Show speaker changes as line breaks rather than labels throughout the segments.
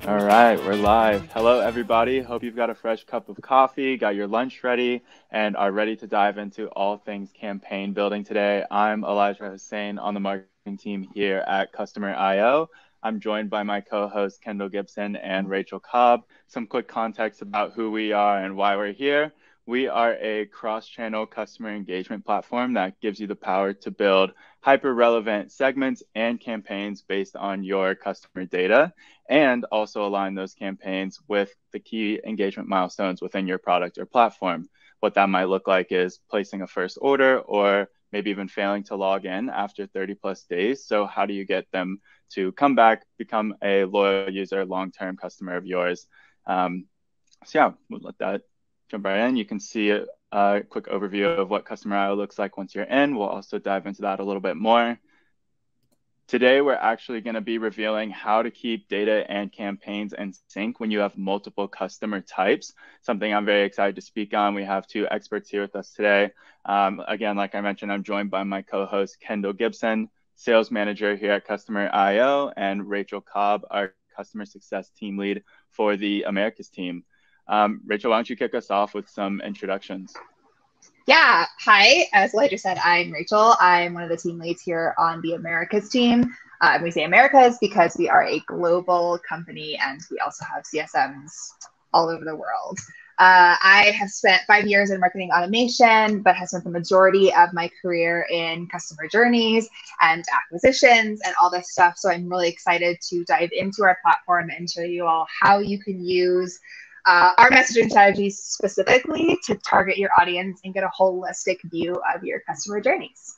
All right, we're live. Hello, everybody. Hope you've got a fresh cup of coffee, got your lunch ready, and are ready to dive into all things campaign building today. I'm Elijah Hussein on the marketing team here at Customer IO. I'm joined by my co-hosts Kendall Gibson and Rachel Cobb. Some quick context about who we are and why we're here. We are a cross-channel customer engagement platform that gives you the power to build hyper-relevant segments and campaigns based on your customer data, and also align those campaigns with the key engagement milestones within your product or platform. What that might look like is placing a first order or maybe even failing to log in after 30 plus days. So how do you get them to come back, become a loyal user, long-term customer of yours? So yeah, we'll let that jump right in. You can see a quick overview of what Customer IO looks like once you're in. We'll also dive into that a little bit more. Today, we're actually going to be revealing how to keep data and campaigns in sync when you have multiple customer types, something I'm very excited to speak on. We have two experts here with us today. Again, like I mentioned, I'm joined by my co-host, Kendall Gibson, sales manager here at Customer IO, and Rachel Cobb, our customer success team lead for the Americas team. Rachel, why don't you kick us off with some introductions?
Yeah, hi. As Elijah said, I'm Rachel. I'm one of the team leads here on the Americas team. We say Americas because we are a global company and we also have CSMs all over the world. I have spent 5 years in marketing automation, but have spent the majority of my career in customer journeys and acquisitions and all this stuff. So I'm really excited to dive into our platform and show you all how you can use our messaging strategies specifically to target your audience and get a holistic view of your customer journeys.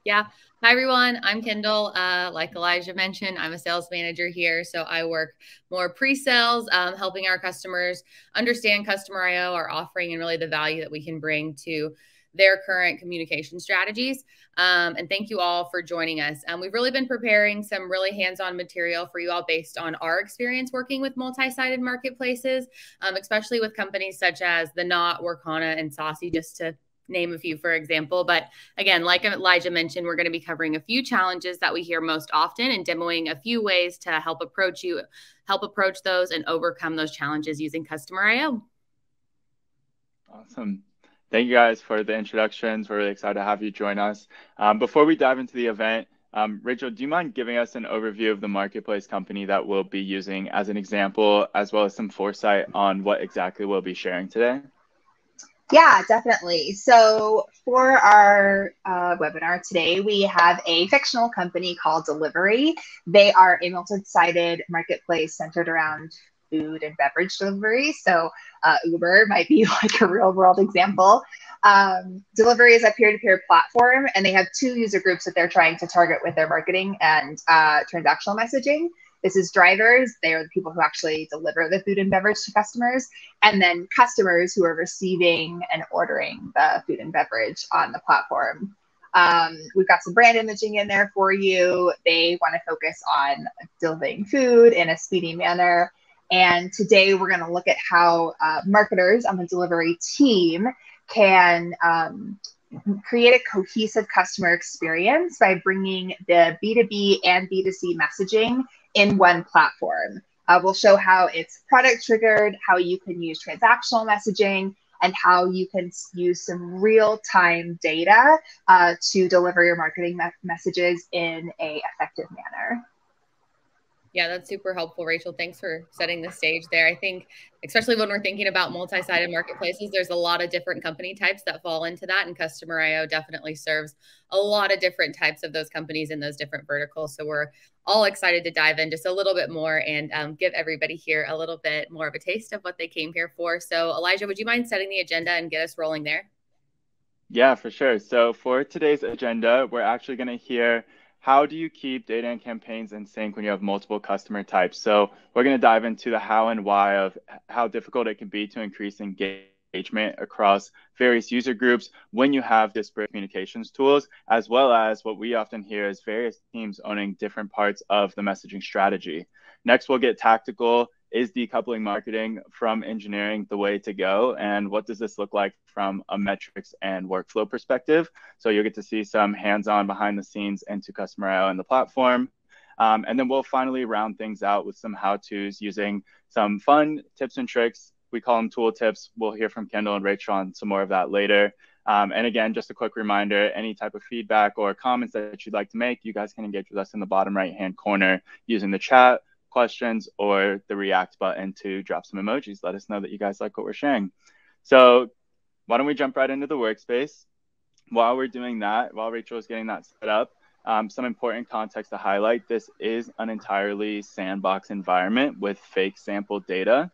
Yeah. Hi, everyone. I'm Kendall. Like Elijah mentioned, I'm a sales manager here. So I work more pre-sales, helping our customers understand Customer IO, our offering, and really the value that we can bring to their current communication strategies. And thank you all for joining us. We've really been preparing some really hands-on material for you all based on our experience working with multi-sided marketplaces, especially with companies such as The Knot, Workana, and Saucy, just to name a few, for example. But again, like Elijah mentioned, we're going to be covering a few challenges that we hear most often and demoing a few ways to help approach those and overcome those challenges using Customer IO.
Awesome. Thank you guys for the introductions. We're really excited to have you join us. Before we dive into the event, Rachel, do you mind giving us an overview of the marketplace company that we'll be using as an example, as well as some foresight on what exactly we'll be sharing today?
Yeah, definitely. So for our webinar today, we have a fictional company called Delivery. They are a multi-sided marketplace centered around food and beverage delivery. So Uber might be like a real world example. Delivery is a peer-to-peer platform, and they have two user groups that they're trying to target with their marketing and transactional messaging. This is drivers. They are the people who actually deliver the food and beverage to customers, and then customers who are receiving and ordering the food and beverage on the platform. We've got some brand imaging in there for you. They want to focus on delivering food in a speedy manner. And today we're going to look at how marketers on the delivery team can create a cohesive customer experience by bringing the B2B and B2C messaging in one platform. We'll show how it's product triggered, how you can use transactional messaging, and how you can use some real-time data to deliver your marketing messages in an effective manner.
Yeah, that's super helpful, Rachel. Thanks for setting the stage there. I think, especially when we're thinking about multi-sided marketplaces, there's a lot of different company types that fall into that, and Customer IO definitely serves a lot of different types of those companies in those different verticals. So we're all excited to dive in just a little bit more and give everybody here a little bit more of a taste of what they came here for. So Elijah, would you mind setting the agenda and get us rolling there?
Yeah, for sure. So for today's agenda, we're actually going to hear how do you keep data and campaigns in sync when you have multiple customer types? So we're going to dive into the how and why of how difficult it can be to increase engagement across various user groups when you have disparate communications tools, as well as what we often hear is various teams owning different parts of the messaging strategy. Next, we'll get tactical. Is decoupling marketing from engineering the way to go? And what does this look like from a metrics and workflow perspective? So you'll get to see some hands-on behind the scenes into Customer IO and the platform. And then we'll finally round things out with some how-tos using some fun tips and tricks. We call them tool tips. We'll hear from Kendall and Rachel on some more of that later. And again, just a quick reminder, any type of feedback or comments that you'd like to make, you guys can engage with us in the bottom right-hand corner using the chat, questions, or the react button to drop some emojis. Let us know that you guys like what we're sharing. So why don't we jump right into the workspace? While we're doing that, while Rachel is getting that set up, some important context to highlight. This is an entirely sandbox environment with fake sample data.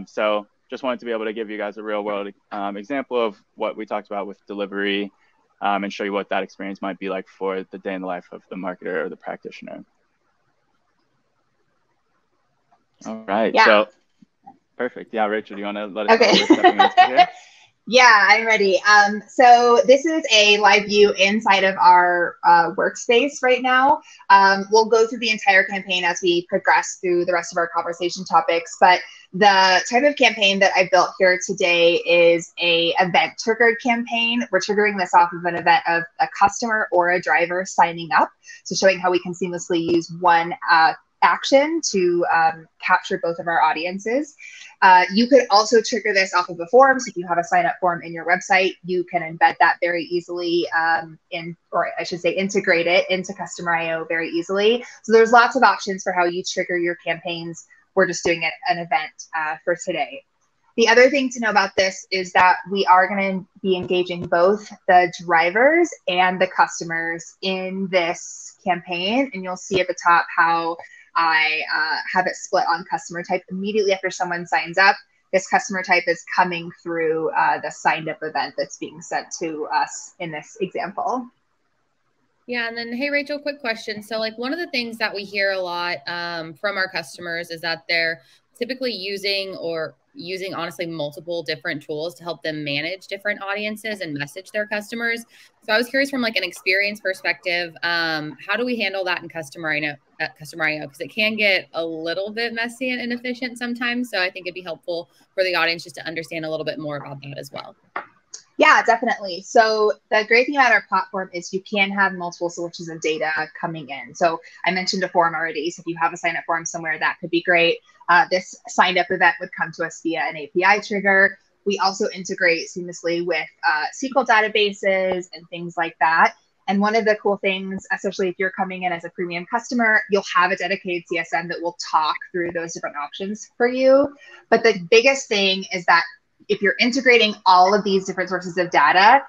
So just wanted to be able to give you guys a real world example of what we talked about with delivery and show you what that experience might be like for the day in the life of the marketer or the practitioner. All right. Yeah. So perfect. Yeah, Rachel, do you want to let us know what we're stepping into here?
Yeah, I'm ready. So this is a live view inside of our workspace right now. We'll go through the entire campaign as we progress through the rest of our conversation topics, but the type of campaign that I built here today is a event triggered campaign. We're triggering this off of an event of a customer or a driver signing up. So showing how we can seamlessly use one action to capture both of our audiences. You could also trigger this off of a form. So if you have a sign up form in your website, you can embed that very easily integrate it into Customer.io very easily. So there's lots of options for how you trigger your campaigns. We're just doing an event for today. The other thing to know about this is that we are going to be engaging both the drivers and the customers in this campaign. And you'll see at the top how I have it split on customer type. Immediately after someone signs up, this customer type is coming through the signed up event that's being sent to us in this example.
Yeah. And then, hey, Rachel, quick question. So like one of the things that we hear a lot from our customers is that they're typically using honestly multiple different tools to help them manage different audiences and message their customers. So I was curious from like an experience perspective, how do we handle that in Customer.io? Because it can get a little bit messy and inefficient sometimes. So I think it'd be helpful for the audience just to understand a little bit more about that as well.
Yeah, definitely. So the great thing about our platform is you can have multiple sources of data coming in. So I mentioned a form already. So if you have a sign up form somewhere, that could be great. This signed up event would come to us via an API trigger. We also integrate seamlessly with SQL databases and things like that. And one of the cool things, especially if you're coming in as a premium customer, you'll have a dedicated CSM that will talk through those different options for you. But the biggest thing is that if you're integrating all of these different sources of data,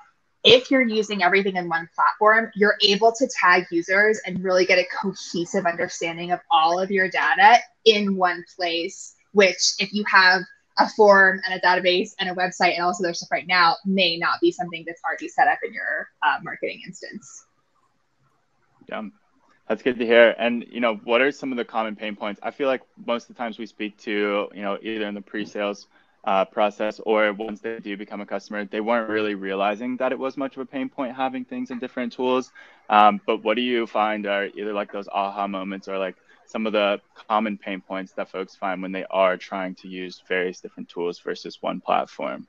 if you're using everything in one platform, you're able to tag users and really get a cohesive understanding of all of your data in one place, which if you have a form and a database and a website and also their stuff right now may not be something that's already set up in your marketing instance.
Yeah, that's good to hear. And, what are some of the common pain points? I feel like most of the times we speak to, either in the pre-sales process or once they do become a customer, they weren't really realizing that it was much of a pain point having things in different tools. But what do you find are either like those aha moments or like some of the common pain points that folks find when they are trying to use various different tools versus one platform?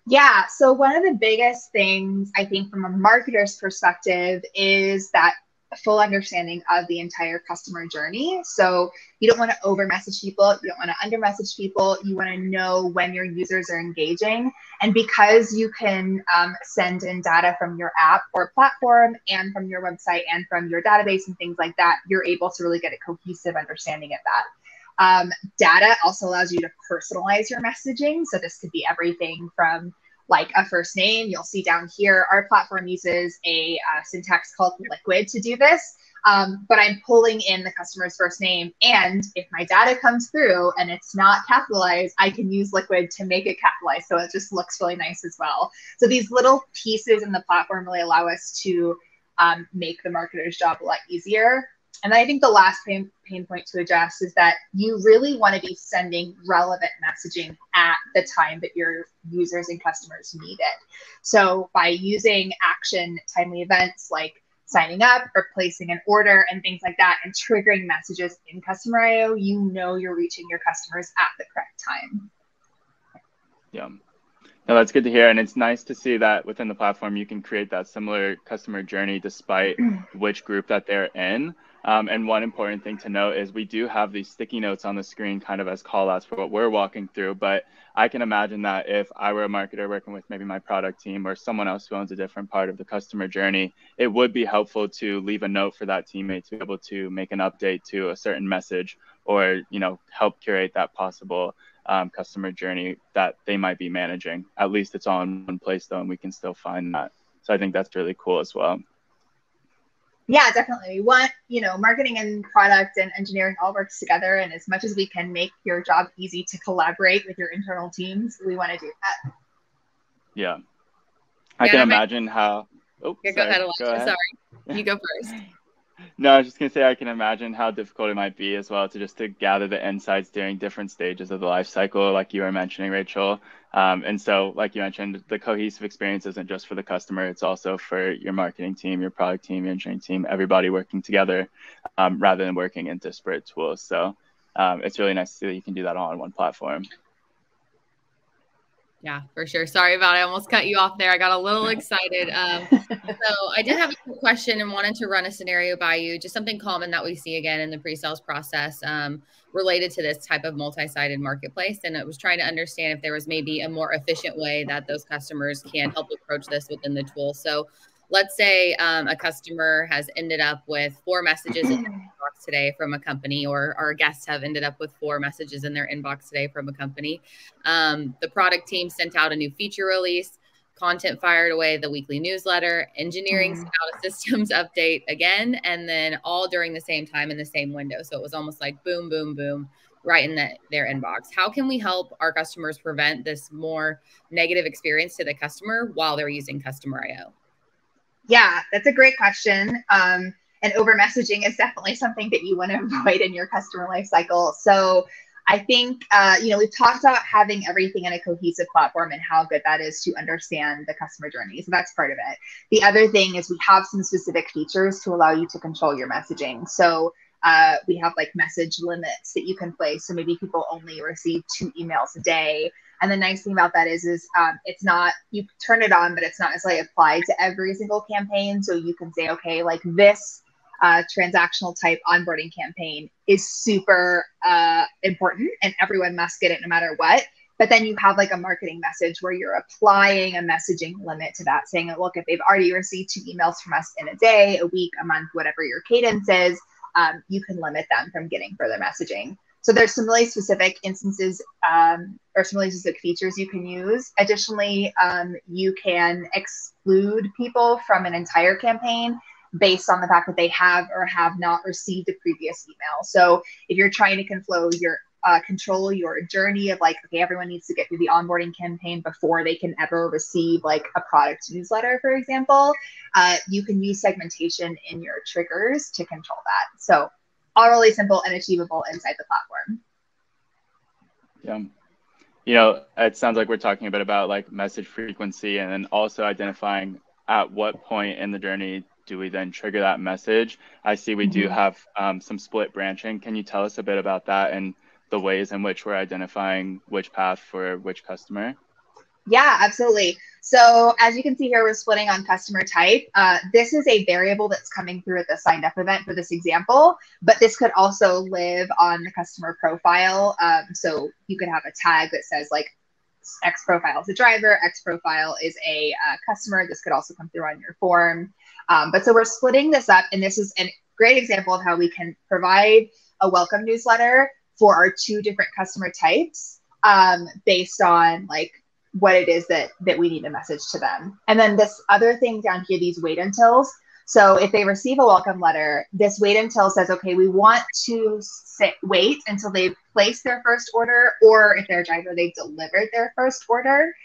Yeah, so one of the biggest things I think from a marketer's perspective is that full understanding of the entire customer journey. So you don't want to over message people. You don't want to under message people. You want to know when your users are engaging. And because you can send in data from your app or platform and from your website and from your database and things like that, you're able to really get a cohesive understanding of that. Data also allows you to personalize your messaging. So this could be everything from like a first name. You'll see down here, our platform uses a syntax called liquid to do this, but I'm pulling in the customer's first name. And if my data comes through and it's not capitalized, I can use liquid to make it capitalized. So it just looks really nice as well. So these little pieces in the platform really allow us to make the marketer's job a lot easier. And I think the last pain point to address is that you really want to be sending relevant messaging at the time that your users and customers need it. So by using action timely events like signing up or placing an order and things like that and triggering messages in Customer.io, you know you're reaching your customers at the correct time.
Yeah. No, that's good to hear. And it's nice to see that within the platform, you can create that similar customer journey despite which group that they're in. And one important thing to note is we do have these sticky notes on the screen kind of as call outs for what we're walking through. But I can imagine that if I were a marketer working with maybe my product team or someone else who owns a different part of the customer journey, it would be helpful to leave a note for that teammate to be able to make an update to a certain message or, help curate that possible customer journey that they might be managing. At least it's all in one place though, and we can still find that. So I think that's really cool as well.
Yeah, definitely. We want, marketing and product and engineering all works together. And as much as we can make your job easy to collaborate with your internal teams, we want to do that.
Yeah. I can imagine how. Oh,
yeah,
sorry.
Go ahead. Sorry. You go first.
No, I was just going to say I can imagine how difficult it might be as well to gather the insights during different stages of the life cycle, like you were mentioning, Rachel. And so, like you mentioned, the cohesive experience isn't just for the customer, it's also for your marketing team, your product team, your engineering team, everybody working together rather than working in disparate tools. So it's really nice to see that you can do that all on one platform.
Yeah, for sure. Sorry about it. I almost cut you off there. I got a little excited. So I did have a quick question and wanted to run a scenario by you, just something common that we see again in the pre-sales process related to this type of multi-sided marketplace. And I was trying to understand if there was maybe a more efficient way that those customers can help approach this within the tool. So let's say a customer has ended up with 4 messages in their inbox today from a company, or our guests have ended up with 4 messages in their inbox today from a company. The product team sent out a new feature release, content fired away the weekly newsletter, engineering sent out a systems update again, and then all during the same time in the same window. So it was almost like boom, boom, boom, right in their inbox. How can we help our customers prevent this more negative experience to the customer while they're using Customer IO?
Yeah, that's a great question. And over messaging is definitely something that you want to avoid in your customer lifecycle. So I think, we've talked about having everything in a cohesive platform and how good that is to understand the customer journey. So that's part of it. The other thing is we have some specific features to allow you to control your messaging. So we have like message limits that you can place. So maybe people only receive 2 emails a day. And the nice thing about that is it's not, you turn it on, but it's not necessarily applied to every single campaign. So you can say, okay, like this transactional type onboarding campaign is super important and everyone must get it no matter what. But then you have like a marketing message where you're applying a messaging limit to that, saying, look, if they've already received 2 emails from us in a day, a week, a month, whatever your cadence is, you can limit them from getting further messaging. So there's some really specific instances or some really specific features you can use. Additionally, you can exclude people from an entire campaign based on the fact that they have or have not received a previous email. So if you're trying to control your journey of like, okay, everyone needs to get through the onboarding campaign before they can ever receive like a product newsletter, for example, you can use segmentation in your triggers to control that. So all really simple and achievable inside the platform.
Yeah. It sounds like we're talking a bit about like message frequency and then also identifying at what point in the journey do we then trigger that message. I see we do have some split branching. Can you tell us a bit about that and the ways in which we're identifying which path for which customer?
Yeah, absolutely. So as you can see here, we're splitting on customer type. This is a variable that's coming through at the signed up event for this example, but this could also live on the customer profile. So you could have a tag that says like X profile is a driver, X profile is a customer. This could also come through on your form. But so we're splitting this up, and this is a great example of how we can provide a welcome newsletter for our 2 different customer types based on like what it is that we need to message to them. And then this other thing down here, these wait untils. So if they receive a welcome letter, this wait until says, okay, we want to wait until they've placed their first order, or if they're a driver, they've delivered their first order.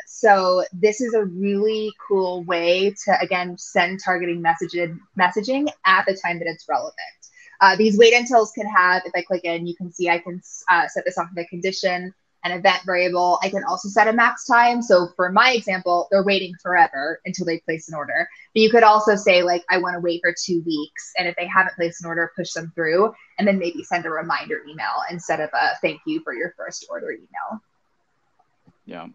So this is a really cool way to, again, send targeting messaging at the time that it's relevant. These wait untils can have, if I click in, you can see I can set this off of a condition, an event variable. I can also set a max time. So for my example, they're waiting forever until they place an order. But you could also say like, I want to wait for 2 weeks. And if they haven't placed an order, push them through and then maybe send a reminder email instead of a thank you for your first order email.
Yeah.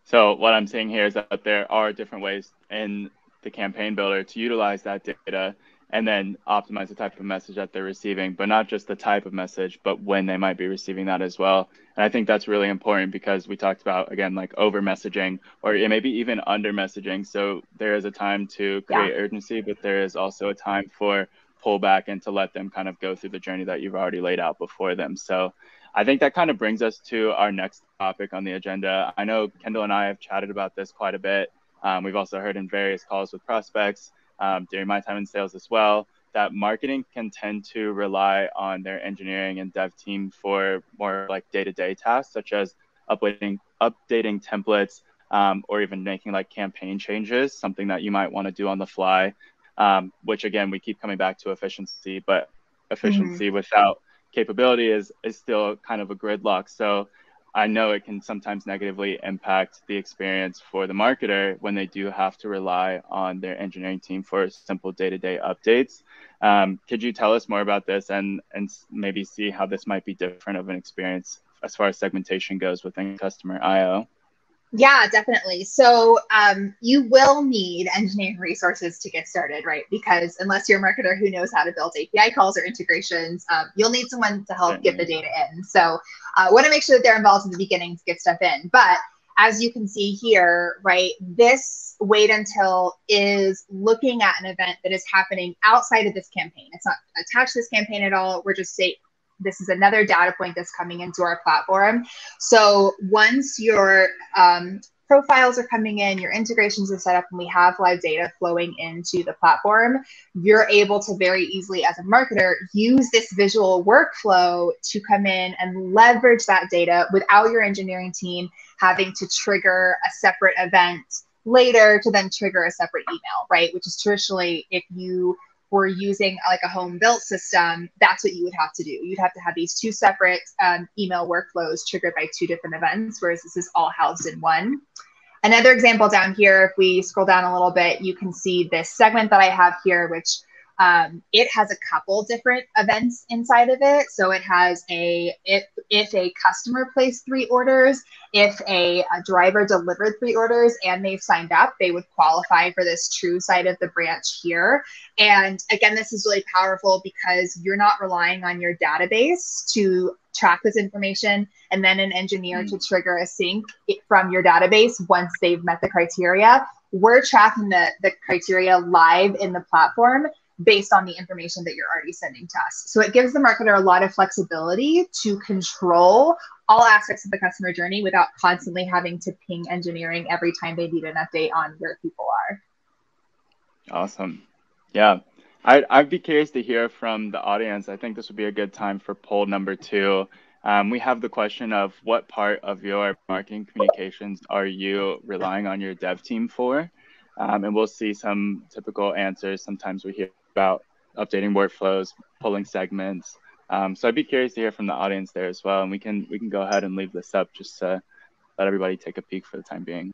So what I'm seeing here is that there are different ways in the campaign builder to utilize that data and then optimize the type of message that they're receiving, but not just the type of message, but when they might be receiving that as well. And I think that's really important because we talked about, again, like over messaging or maybe even under messaging. So there is a time to create urgency, but there is also a time for pull back and to let them kind of go through the journey that you've already laid out before them. So I think that kind of brings us to our next topic on the agenda. I know Kendall and I have chatted about this quite a bit. We've also heard in various calls with prospects during my time in sales as well, that marketing can tend to rely on their engineering and dev team for more like day-to-day tasks, such as updating templates or even making like campaign changes, something that you might want to do on the fly, which again, we keep coming back to efficiency, but efficiency without capability is still kind of a gridlock. So I know it can sometimes negatively impact the experience for the marketer when they do have to rely on their engineering team for simple day-to-day updates. Could you tell us more about this and maybe see how this might be different of an experience as far as segmentation goes within customer IO?
Yeah, definitely. So you will need engineering resources to get started, right? Because unless you're a marketer who knows how to build API calls or integrations, you'll need someone to help get the data in. So I want to make sure that they're involved in the beginning to get stuff in. But as you can see here, right, this wait until is looking at an event that is happening outside of this campaign. It's not attached to this campaign at all. We're just saying, this is another data point that's coming into our platform. So once your profiles are coming in, your integrations are set up, and we have live data flowing into the platform, you're able to very easily, as a marketer, use this visual workflow to come in and leverage that data without your engineering team having to trigger a separate event later to then trigger a separate email, right? Which is traditionally, if you were using like a home built system, that's what you would have to do. You'd have to have these two separate email workflows triggered by two different events, whereas this is all housed in one. Another example down here, if we scroll down a little bit, you can see this segment that I have here, which it has a couple different events inside of it. So it has if a customer placed 3 orders, if a driver delivered 3 orders and they've signed up, they would qualify for this true side of the branch here. And again, this is really powerful because you're not relying on your database to track this information and then an engineer to trigger a sync from your database once they've met the criteria. We're tracking the criteria live in the platform based on the information that you're already sending to us. So it gives the marketer a lot of flexibility to control all aspects of the customer journey without constantly having to ping engineering every time they need an update on where people are.
Awesome. Yeah. I'd be curious to hear from the audience. I think this would be a good time for poll number 2. We have the question of what part of your marketing communications are you relying on your dev team for? And we'll see some typical answers. Sometimes we hear about updating workflows, pulling segments. So I'd be curious to hear from the audience there as well. And we can go ahead and leave this up just to let everybody take a peek for the time being.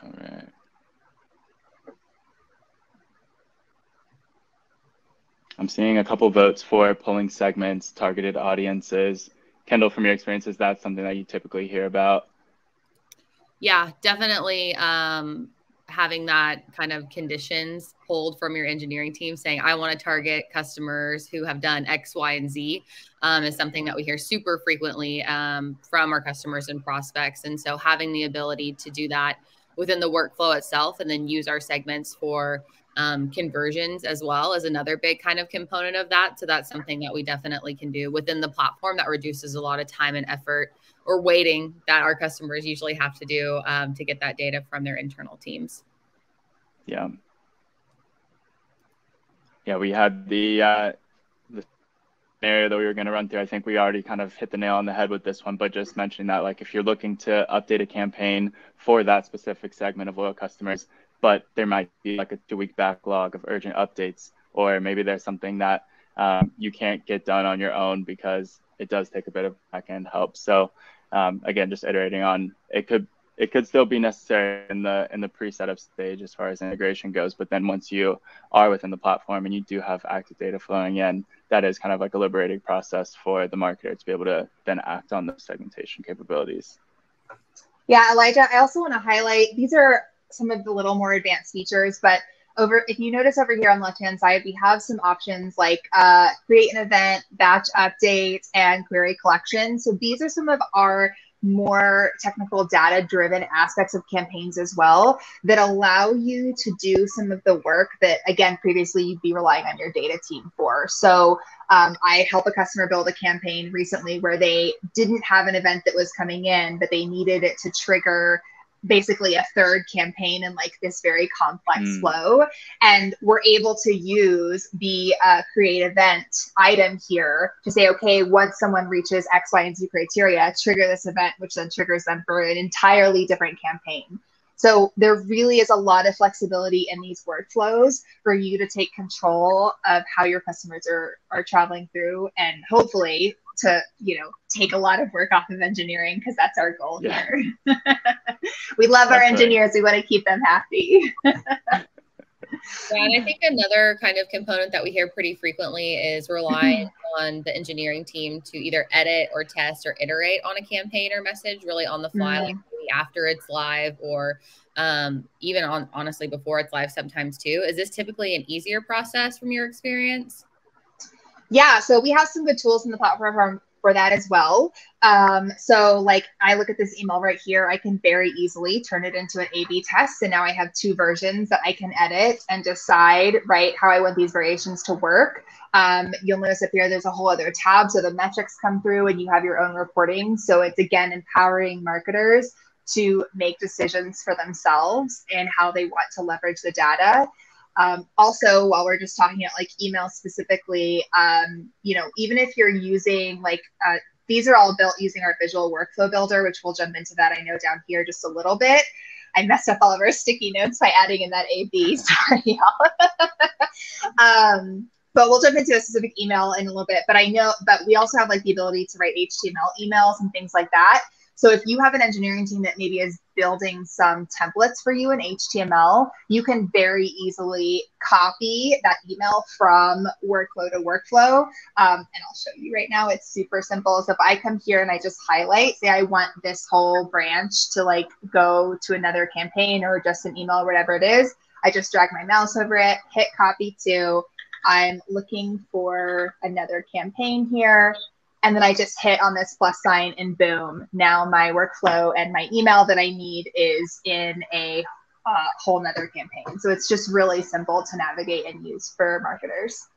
All right. I'm seeing a couple votes for pulling segments, targeted audiences. Kendall, from your experience, is that something that you typically hear about?
Yeah, definitely having that kind of conditions pulled from your engineering team saying, I want to target customers who have done X, Y, and Z is something that we hear super frequently from our customers and prospects. And so having the ability to do that within the workflow itself and then use our segments for conversions as well as another big kind of component of that. So that's something that we definitely can do within the platform that reduces a lot of time and effort or waiting that our customers usually have to do to get that data from their internal teams.
Yeah. Yeah, we had the scenario that we were going to run through. I think we already kind of hit the nail on the head with this one, but just mentioning that, like, if you're looking to update a campaign for that specific segment of loyal customers, but there might be like a 2-week backlog of urgent updates, or maybe there's something that you can't get done on your own because it does take a bit of back-end help. So again, just iterating on, it could still be necessary in the pre-setup stage as far as integration goes, but then once you are within the platform and you do have active data flowing in, that is kind of like a liberating process for the marketer to be able to then act on those segmentation capabilities.
Yeah, Elijah, I also want to highlight, these are some of the little more advanced features, but if you notice over here on the left-hand side, we have some options like create an event, batch update, and query collection. So these are some of our more technical data-driven aspects of campaigns as well that allow you to do some of the work that, again, previously you'd be relying on your data team for. So I helped a customer build a campaign recently where they didn't have an event that was coming in, but they needed it to trigger basically a third campaign in like this very complex flow. And we're able to use the create event item here to say, okay, once someone reaches X, Y, and Z criteria, trigger this event, which then triggers them for an entirely different campaign. So there really is a lot of flexibility in these workflows for you to take control of how your customers are traveling through, and hopefully to, take a lot of work off of engineering, because that's our goal here. We love our engineers. We want to keep them happy.
Yeah, and I think another kind of component that we hear pretty frequently is relying on the engineering team to either edit or test or iterate on a campaign or message really on the fly, like maybe after it's live, or even honestly before it's live sometimes too. Is this typically an easier process from your experience?
Yeah, so we have some good tools in the platform for that as well. So like I look at this email right here, I can very easily turn it into an A/B test. And now I have two versions that I can edit and decide, right, how I want these variations to work. You'll notice up here, there's a whole other tab. So the metrics come through and you have your own reporting. So it's, again, empowering marketers to make decisions for themselves and how they want to leverage the data. Also, while we're just talking about like email specifically, even if you're using these are all built using our visual workflow builder, which we'll jump into that, I know, down here just a little bit. I messed up all of our sticky notes by adding in that A/B. Sorry, y'all. But we'll jump into a specific email in a little bit. But we also have like the ability to write HTML emails and things like that. So if you have an engineering team that maybe is building some templates for you in HTML, you can very easily copy that email from workflow to workflow. And I'll show you right now. It's super simple. So if I come here and I just highlight, say I want this whole branch to like go to another campaign or just an email, whatever it is, I just drag my mouse over it, hit copy to. I'm looking for another campaign here. And then I just hit on this plus sign and boom, now my workflow and my email that I need is in a whole nother campaign. So it's just really simple to navigate and use for marketers.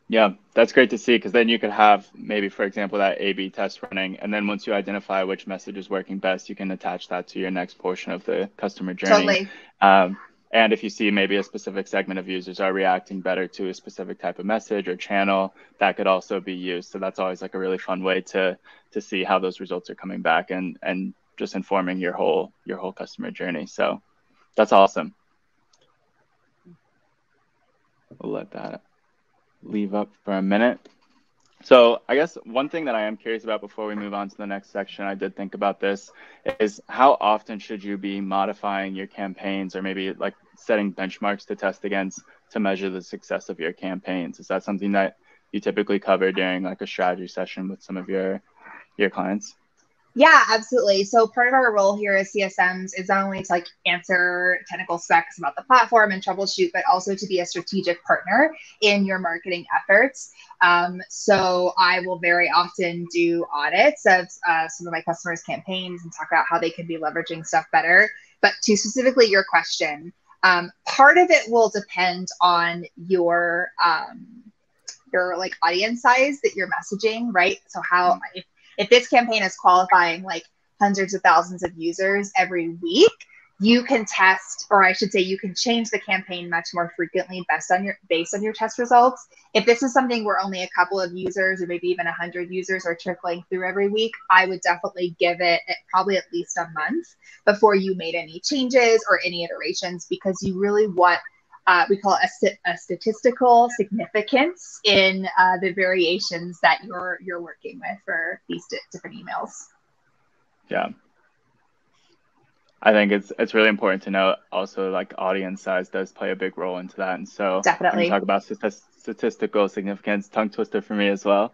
Yeah, that's great to see, because then you could have maybe, for example, that A/B test running. And then once you identify which message is working best, you can attach that to your next portion of the customer journey.
Totally.
And if you see maybe a specific segment of users are reacting better to a specific type of message or channel, that could also be used. So that's always like a really fun way to see how those results are coming back and just informing your whole customer journey. So that's awesome. We'll let that leave up for a minute. So I guess one thing that I am curious about before we move on to the next section, I did think about this, is how often should you be modifying your campaigns, or maybe like setting benchmarks to test against to measure the success of your campaigns? Is that something that you typically cover during like a strategy session with some of your clients?
Yeah, absolutely. So part of our role here as CSMs is not only to like answer technical specs about the platform and troubleshoot, but also to be a strategic partner in your marketing efforts. So I will very often do audits of some of my customers' campaigns and talk about how they can be leveraging stuff better. But to specifically your question, part of it will depend on your like audience size that you're messaging, right? So how if this campaign is qualifying like hundreds of thousands of users every week, you can test, or I should say you can change the campaign much more frequently based on your test results. If this is something where only a couple of users or maybe even 100 users are trickling through every week, I would definitely give it probably at least a month before you made any changes or any iterations, because you really want we call it a statistical significance in the variations that you're working with for these different emails.
Yeah. I think it's really important to note also, like, audience size does play a big role into that. And so
definitely,
when you talk about statistical significance, tongue twister for me as well.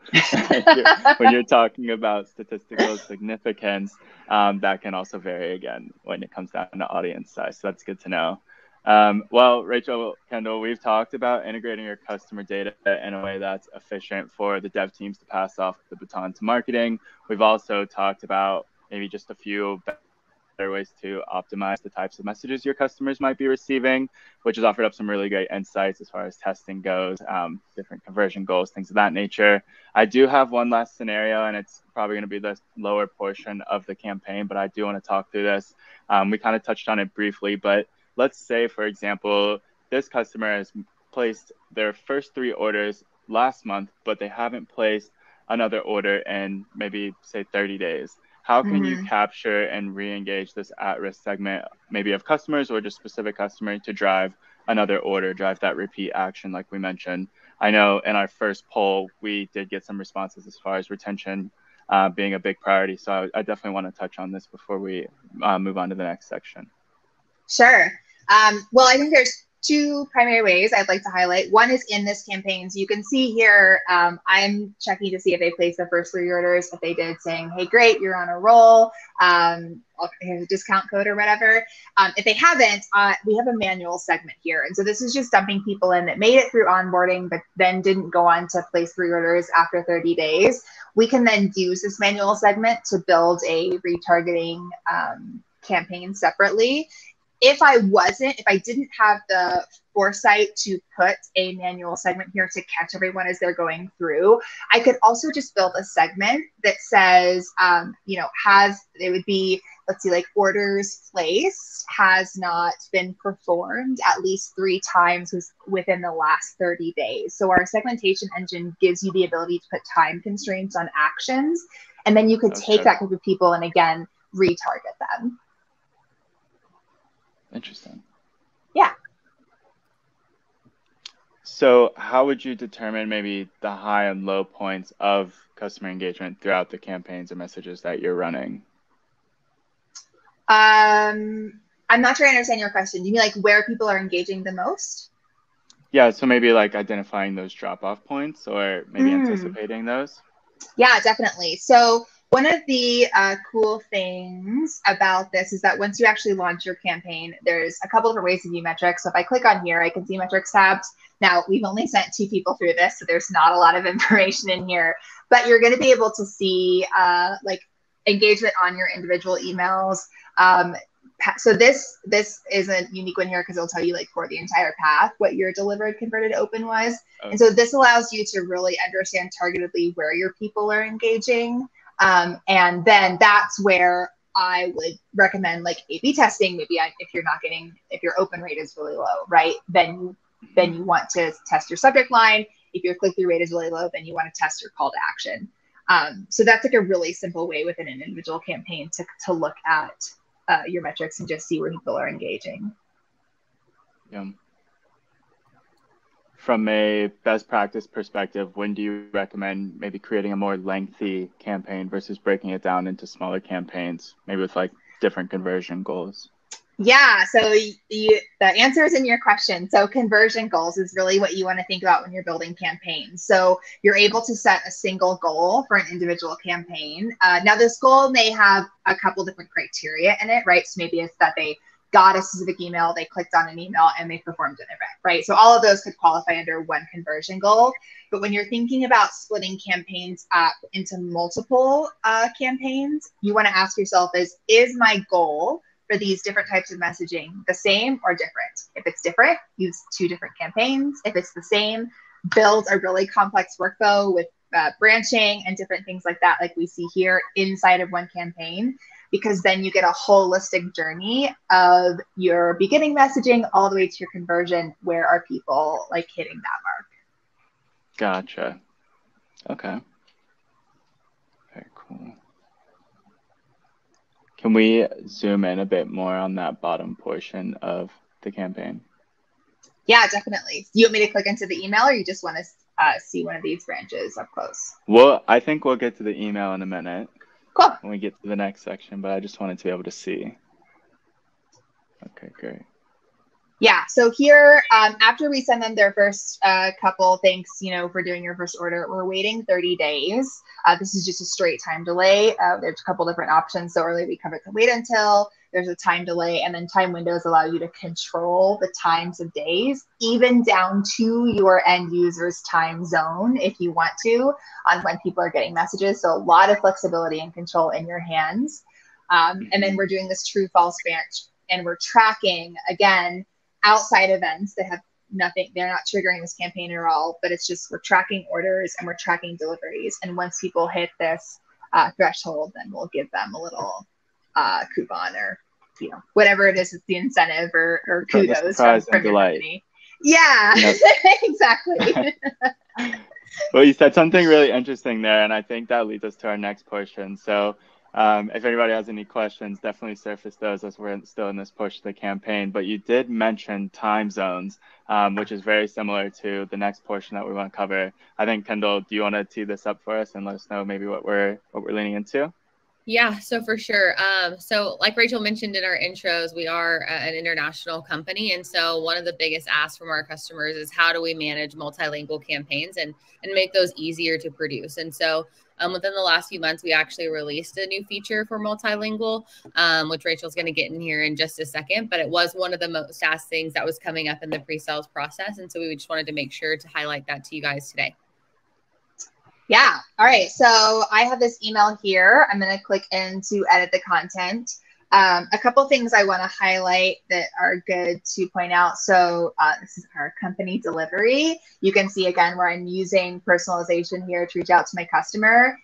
When you're talking about statistical significance, that can also vary again when it comes down to audience size. So that's good to know. Well, Rachel, Kendall, we've talked about integrating your customer data in a way that's efficient for the dev teams to pass off the baton to marketing. We've also talked about maybe just a few better ways to optimize the types of messages your customers might be receiving, which has offered up some really great insights as far as testing goes, different conversion goals, things of that nature. I do have one last scenario, and it's probably going to be the lower portion of the campaign, but I do want to talk through this. We kind of touched on it briefly, but let's say, for example, this customer has placed their first 3 orders last month, but they haven't placed another order in maybe, say, 30 days. How can you capture and re-engage this at-risk segment, maybe of customers or just specific customers, to drive another order, drive that repeat action like we mentioned? I know in our first poll, we did get some responses as far as retention being a big priority. So I definitely want to touch on this before we move on to the next section.
Sure. Well, I think there's 2 primary ways I'd like to highlight. One is in this campaign. So you can see here, I'm checking to see if they placed the first 3 orders. If they did, saying, hey, great, you're on a roll. Here's a discount code or whatever. If they haven't, we have a manual segment here. And so this is just dumping people in that made it through onboarding, but then didn't go on to place 3 orders after 30 days. We can then use this manual segment to build a retargeting campaign separately. If I didn't have the foresight to put a manual segment here to catch everyone as they're going through, I could also just build a segment that says, it would be, let's see, like orders placed has not been performed at least 3 times within the last 30 days. So our segmentation engine gives you the ability to put time constraints on actions. And then you could take that group of people and, again, retarget them.
Interesting.
Yeah.
So how would you determine maybe the high and low points of customer engagement throughout the campaigns or messages that you're running?
I'm not sure I understand your question. Do you mean like where people are engaging the most?
Yeah, so maybe like identifying those drop-off points or maybe anticipating those?
Yeah, definitely. So one of the cool things about this is that once you actually launch your campaign, there's a couple different ways to view metrics. So if I click on here, I can see metrics tabs. Now, we've only sent 2 people through this, so there's not a lot of information in here, but you're going to be able to see like engagement on your individual emails. So this is a unique one here because it'll tell you like for the entire path what your delivered, converted, open was. Okay. And so this allows you to really understand targetedly where your people are engaging. And then that's where I would recommend like A/B testing. Maybe if your open rate is really low, right? Then you want to test your subject line. If your click-through rate is really low, then you want to test your call to action. So that's like a really simple way within an individual campaign to look at your metrics and just see where people are engaging.
Yeah. From a best practice perspective, when do you recommend maybe creating a more lengthy campaign versus breaking it down into smaller campaigns, maybe with like different conversion goals?
Yeah, so the answer is in your question. So conversion goals is really what you want to think about when you're building campaigns. So you're able to set a single goal for an individual campaign. Now this goal may have a couple different criteria in it, right? So maybe it's that they got a specific email, they clicked on an email, and they performed an event, right? So all of those could qualify under one conversion goal. But when you're thinking about splitting campaigns up into multiple campaigns, you want to ask yourself is my goal for these different types of messaging the same or different? If it's different, use 2 different campaigns. If it's the same, build a really complex workflow with branching and different things like that, like we see here inside of one campaign, because then you get a holistic journey of your beginning messaging all the way to your conversion. Where are people like hitting that mark?
Gotcha. Okay. Very cool. Can we zoom in a bit more on that bottom portion of the campaign?
Yeah, definitely. You want me to click into the email, or you just want to see one of these branches up close?
Well, I think we'll get to the email in a minute.
Cool.
When we get to the next section, but I just wanted to be able to see. Okay, great.
Yeah, so here, after we send them their first couple, thanks, for doing your first order, we're waiting 30 days. This is just a straight time delay. There's a couple different options. So earlier we covered the wait until, there's a time delay, and then time windows allow you to control the times of days, even down to your end user's time zone if you want to, on when people are getting messages. So a lot of flexibility and control in your hands. And then we're doing this true false branch, and we're tracking, again, outside events that have nothing, they're not triggering this campaign at all, but it's just we're tracking orders and we're tracking deliveries. And once people hit this threshold, then we'll give them a little coupon or whatever it is, it's the incentive or kudos from your company. Yeah, yep. Exactly.
Well, you said something really interesting there, and I think that leads us to our next portion. So if anybody has any questions, definitely surface those as we're still in this push of the campaign. But you did mention time zones, which is very similar to the next portion that we want to cover. I think, Kendall, do you want to tee this up for us and let us know maybe what we're leaning into?
Yeah, so for sure. So like Rachel mentioned in our intros, we are an international company. And so one of the biggest asks from our customers is how do we manage multilingual campaigns and make those easier to produce? And so within the last few months, we actually released a new feature for multilingual, which Rachel's going to get in here in just a second. But it was one of the most asked things that was coming up in the pre-sales process. And so we just wanted to make sure to highlight that to you guys today.
Yeah. All right. So I have this email here. I'm going to click in to edit the content. A couple things I want to highlight that are good to point out. So this is our company delivery. You can see again where I'm using personalization here to reach out to my customer.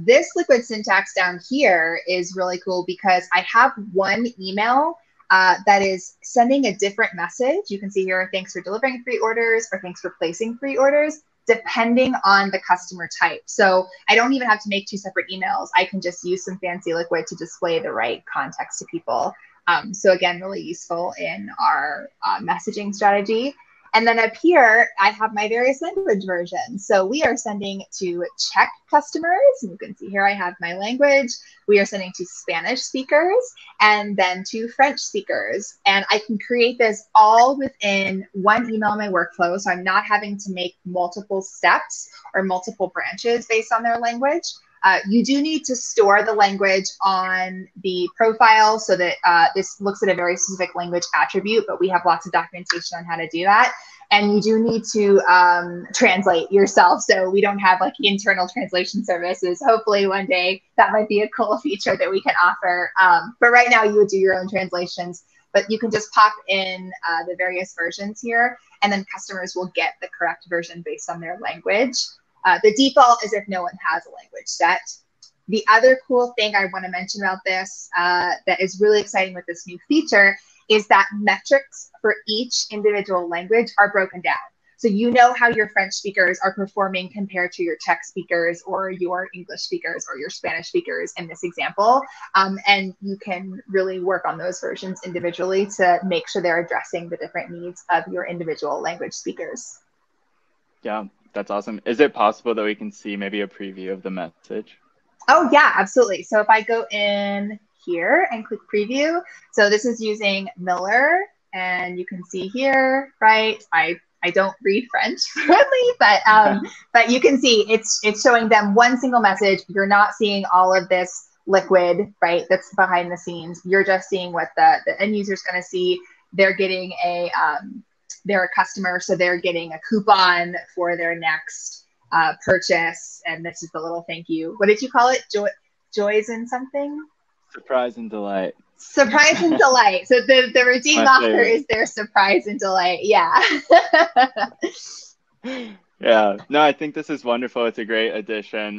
This liquid syntax down here is really cool because I have one email that is sending a different message. You can see here, thanks for delivering free orders or thanks for placing free orders, depending on the customer type. So I don't even have to make two separate emails. I can just use some fancy liquid to display the right context to people. So again, really useful in our messaging strategy. And then up here, I have my various language versions. So we are sending to Czech customers. And you can see here I have my language. We are sending to Spanish speakers and then to French speakers. And I can create this all within one email in my workflow. So I'm not having to make multiple steps or multiple branches based on their language. You do need to store the language on the profile so that this looks at a very specific language attribute, but we have lots of documentation on how to do that. And you do need to translate yourself. So we don't have like internal translation services. Hopefully one day that might be a cool feature that we can offer. But right now you would do your own translations, but you can just pop in the various versions here, and then customers will get the correct version based on their language. The default is if no one has a language set. The other cool thing I want to mention about this that is really exciting with this new feature is that metrics for each individual language are broken down. So you know how your French speakers are performing compared to your Czech speakers or your English speakers or your Spanish speakers in this example. And you can really work on those versions individually to make sure they're addressing the different needs of your individual language speakers.
Yeah. That's awesome. Is it possible that we can see maybe a preview of the message?
Oh, yeah, absolutely. So if I go in here and click preview, so this is using Miller, and you can see here, right? I don't read French fluently, but you can see it's showing them one single message. You're not seeing all of this liquid, right? That's behind the scenes. You're just seeing what the end user's going to see. They're getting they're a customer, so they're getting a coupon for their next purchase. And this is the little thank you. What did you call it? Joys and something?
Surprise and delight.
Surprise and delight. So the redeem offer is their surprise and delight. Yeah.
Yeah. No, I think this is wonderful. It's a great addition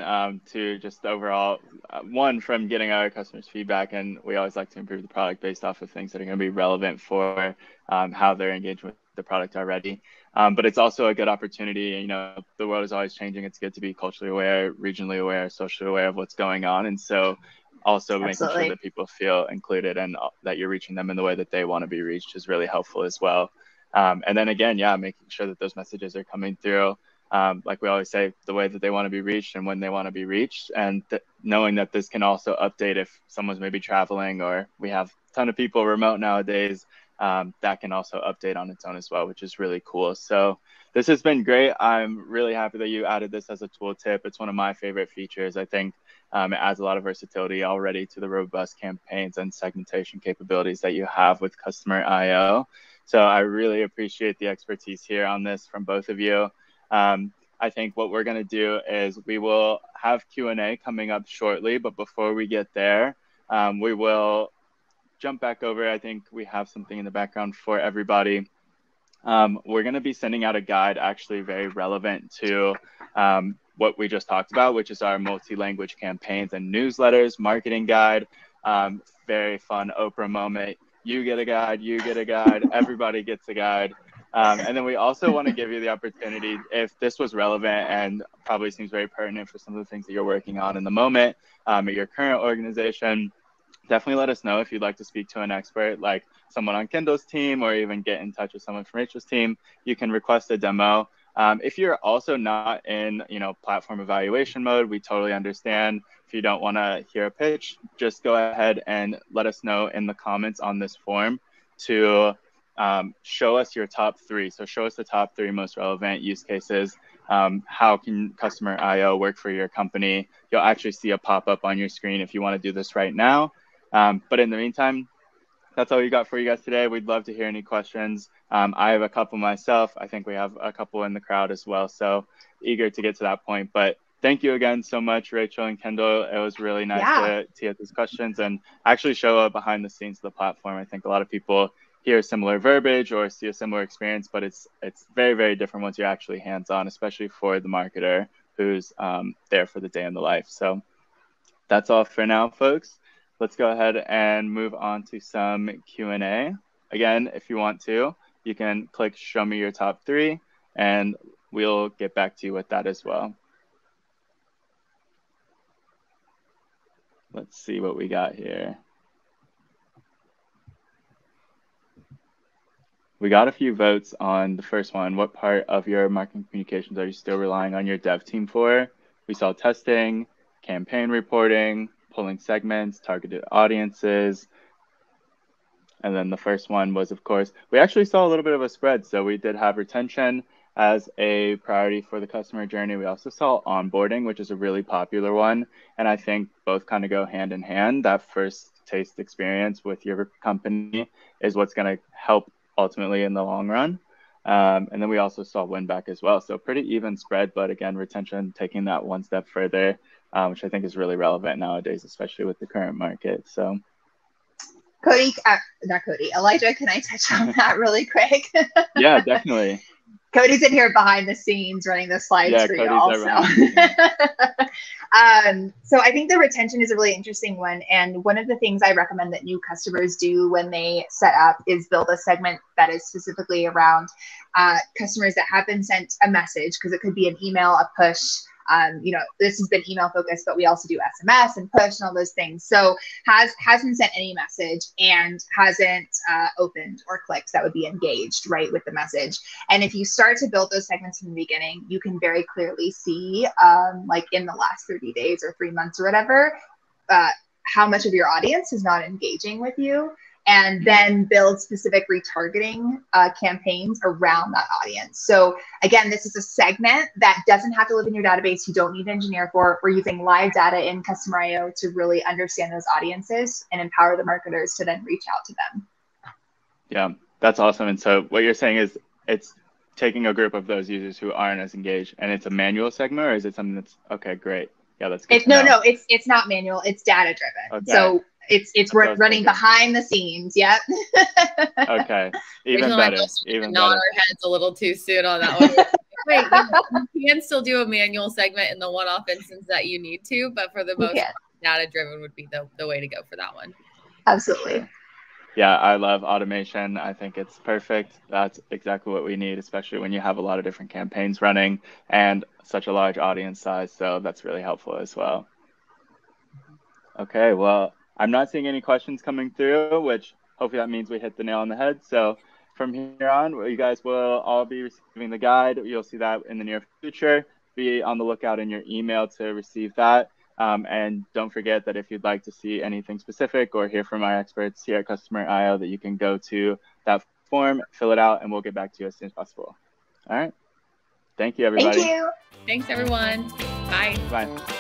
to just overall, one, from getting our customers' feedback, and we always like to improve the product based off of things that are going to be relevant for how they're engaged with the product already. But it's also a good opportunity. The world is always changing. It's good to be culturally aware, regionally aware, socially aware of what's going on. And so also making sure that people feel included and that you're reaching them in the way that they want to be reached is really helpful as well. And then again, making sure that those messages are coming through, like we always say, the way that they want to be reached and when they want to be reached. And knowing that this can also update if someone's maybe traveling, or we have a ton of people remote nowadays. that can also update on its own as well, which is really cool. So this has been great. I'm really happy that you added this as a tooltip. It's one of my favorite features. I think it adds a lot of versatility already to the robust campaigns and segmentation capabilities that you have with Customer IO. So I really appreciate the expertise here on this from both of you. I think what we're going to do is we will have Q&A coming up shortly, but before we get there, we will jump back over. I think we have something in the background for everybody. We're going to be sending out a guide actually very relevant to what we just talked about, which is our multi-language campaigns and newsletters marketing guide. Very fun Oprah moment. You get a guide, you get a guide, everybody gets a guide. And then we also want to give you the opportunity, if this was relevant and probably seems very pertinent for some of the things that you're working on in the moment at your current organization, definitely let us know if you'd like to speak to an expert, like someone on Kendall's team, or even get in touch with someone from Rachel's team. You can request a demo. If you're also not in, platform evaluation mode, we totally understand. If you don't want to hear a pitch, just go ahead and let us know in the comments on this form to show us your top 3. So show us the top 3 most relevant use cases. How can Customer IO work for your company? You'll actually see a pop-up on your screen if you want to do this right now. But in the meantime, that's all we got for you guys today. We'd love to hear any questions. I have a couple myself. I think we have a couple in the crowd as well. So eager to get to that point. But thank you again so much, Rachel and Kendall. It was really nice to get these questions and actually show up behind the scenes of the platform. I think a lot of people hear similar verbiage or see a similar experience, but it's very, very different once you're actually hands-on, especially for the marketer who's there for the day in the life. So that's all for now, folks. Let's go ahead and move on to some Q&A. Again, if you want to, you can click show me your top 3, and we'll get back to you with that as well. Let's see what we got here. We got a few votes on the first one. What part of your marketing communications are you still relying on your dev team for? We saw testing, campaign reporting, pulling segments, targeted audiences. And then the first one was, of course, we actually saw a little bit of a spread. So we did have retention as a priority for the customer journey. We also saw onboarding, which is a really popular one. And I think both kind of go hand in hand. That first taste experience with your company is what's going to help ultimately in the long run. And then we also saw win back as well. So pretty even spread, but again, retention taking that one step further, which I think is really relevant nowadays, especially with the current market. So
Elijah, can I touch on that really quick?
Yeah, definitely.
Cody's in here behind the scenes running the slides for you all. So I think the retention is a really interesting one. And one of the things I recommend that new customers do when they set up is build a segment that is specifically around customers that have been sent a message, because it could be an email, a push. This has been email focused, but we also do SMS and push and all those things. So hasn't sent any message and hasn't opened or clicked, that would be engaged, right, with the message. And if you start to build those segments from the beginning, you can very clearly see, like in the last 30 days or 3 months or whatever, how much of your audience is not engaging with you. And then build specific retargeting campaigns around that audience. So again, this is a segment that doesn't have to live in your database. You don't need an engineer for it. We're using live data in Customer IO to really understand those audiences and empower the marketers to then reach out to them.
Yeah, that's awesome. And so what you're saying is it's taking a group of those users who aren't as engaged, and it's a manual segment, or is it something that's, okay, great. Yeah, that's good.
No, it's not manual. It's data driven. Okay. So it's running behind the scenes. Yep.
Okay. Even better.
Even nod our heads a little too soon on that one. Wait, you can still do a manual segment in the one-off instance that you need to, but for the most part, data driven would be the way to go for that one.
Absolutely.
Sure. Yeah, I love automation. I think it's perfect. That's exactly what we need, especially when you have a lot of different campaigns running and such a large audience size. So that's really helpful as well. Okay, well, I'm not seeing any questions coming through, which hopefully that means we hit the nail on the head. So from here on, you guys will all be receiving the guide. You'll see that in the near future. Be on the lookout in your email to receive that. And don't forget that if you'd like to see anything specific or hear from our experts here at Customer IO, that you can go to that form, fill it out, and we'll get back to you as soon as possible. All right. Thank you, everybody.
Thank you.
Thanks, everyone. Bye.
Bye.